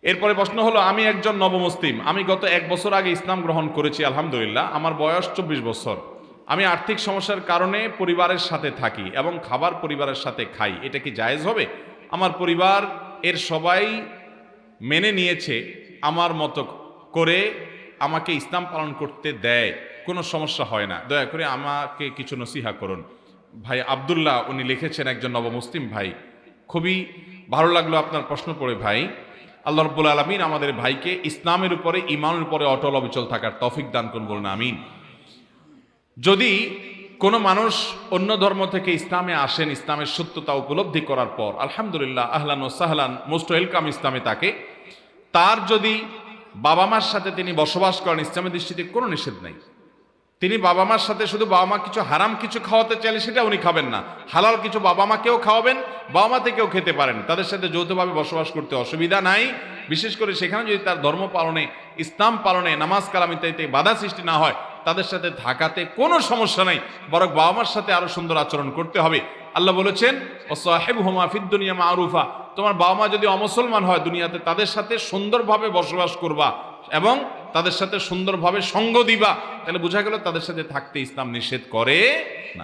এরপরে প্রশ্ন হলো, আমি একজন নবমুসলিম, আমি গত 1 বছর আগে ইসলাম গ্রহণ করেছি, আলহামদুলিল্লাহ। আমার বয়স 24 বছর। আমি আর্থিক সমস্যার কারণে পরিবারের সাথে থাকি এবং খাবার পরিবারের সাথে খাই, এটা কি জায়েজ হবে? আমার পরিবার এর সবাই মেনে নিয়েছে, আমার মতো করে আমাকে ইসলাম পালন করতে দেয়, কোনো সমস্যা হয় না। দয়া করে আমাকে কিছু নসিহা করুন। ভাই আব্দুল্লাহ উনি লিখেছেন, একজন নবমুসলিম ভাই। খুবই ভালো লাগলো আপনার প্রশ্ন পড়ে ভাই। আল্লাহ রাব্বুল আলামিন আমাদের ভাইকে ইসলামের উপরে, ঈমানের উপরে অটল অবিচল থাকার তৌফিক দান করুন, বলুন আমিন। যদি কোনো মানুষ অন্য ধর্ম থেকে ইসলামে আসেন, ইসলামের সত্যতা উপলব্ধি করার পর আলহামদুলিল্লাহ, আহলান ও সাহলান, মোস্ট ওয়েলকাম ইসলামে তাকে। তার যদি বাবা মার সাথে তিনি বসবাস করেন, ইসলামের দৃষ্টিতে কোনো নিষেধ নেই। তিনি বাবা মার সাথে শুধু বাবা মা কিছু হারাম কিছু খাওয়াতে চাইলে সেটা উনি খাবেন না, হালাল কিছু বাবা মাকেও খাওয়াবেন, বাবা মা থেকেও খেতে পারেন, তাদের সাথে যৌথভাবে বসবাস করতে অসুবিধা নাই। বিশেষ করে সেখানে যদি তার ধর্ম পালনে, ইসলাম পালনে, নামাজ কালাম ইত্যাদিতে বাধা সৃষ্টি না হয়, তাদের সাথে থাকাতে কোনো সমস্যা নেই, বরং বাবা মার সাথে আরো সুন্দর আচরণ করতে হবে। আল্লাহ বলেছেন, ওয়াসাহিবহুমা ফিদ দুনিয়া মারুফা, তোমার বাবা মা যদি অমুসলমান হয় দুনিয়াতে, তাদের সাথে সুন্দরভাবে বসবাস করবা এবং তাদের সাথে সুন্দরভাবে সঙ্গ দিবা। তাহলে বোঝা গেল তাদের সাথে থাকতে ইসলাম নিষেধ করে না।